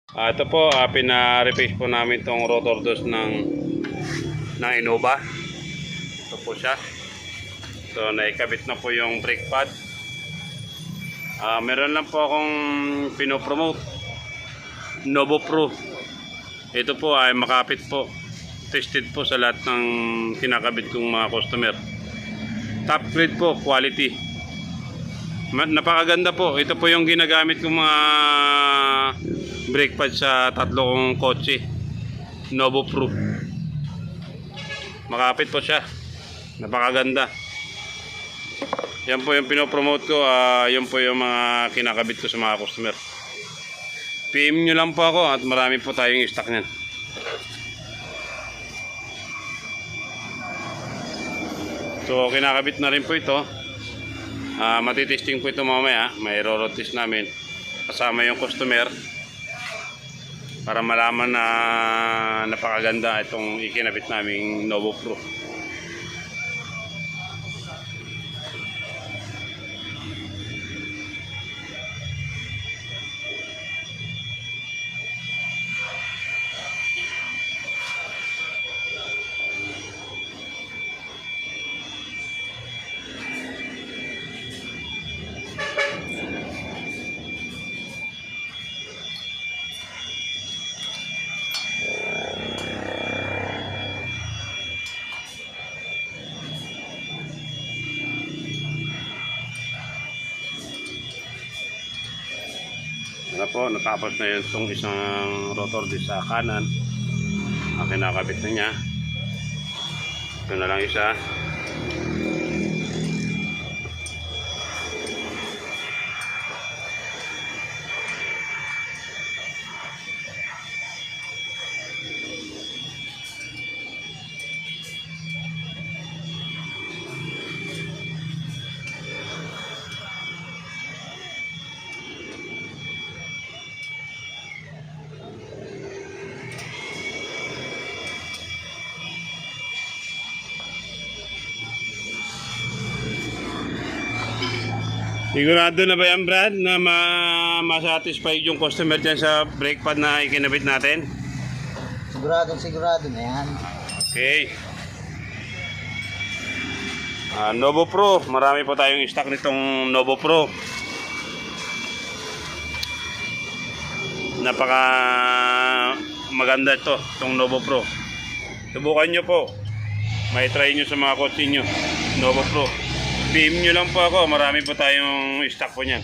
Ito po, pina-replace po namin itong rotor dos ng Innova. Ito po siya. So, naikabit na po yung brake pad. Meron lang po akong pinopromote. Novo Pro. Ito po ay makapit po. Tested po sa lahat ng kinakabit kong mga customer. Top grade po, quality. Napakaganda po. Ito po yung ginagamit kong mga brake pad sa tatlo kong kotse. Novo Pro. Makapit po siya. Napakaganda. Yan po yung pinopromote ko. Yan po yung mga kinakabit ko sa mga customer. PM nyo lang po ako at marami po tayong stock nyan. So kinakabit na rin po ito. Matitesting po ito mamaya. May road test namin kasama yung customer para malaman na napakaganda itong ikinabit naming Novo Pro. Ano po, natapos na yun itong isang rotor di sa kanan. Kinakabit na niya. Ito na lang isa. Sigurado na ba yan, Brad, na ma-satisfy yung customer dyan sa brake pad na ikinabit natin? Sigurado na yan. Okay. Novo Pro. Marami po tayong stock nitong Novo Pro. Napaka maganda itong Novo Pro. Subukan nyo po. May try nyo sa mga kotse nyo. Novo Pro. PM nyo lang po ako. Marami po tayong stock po niyan.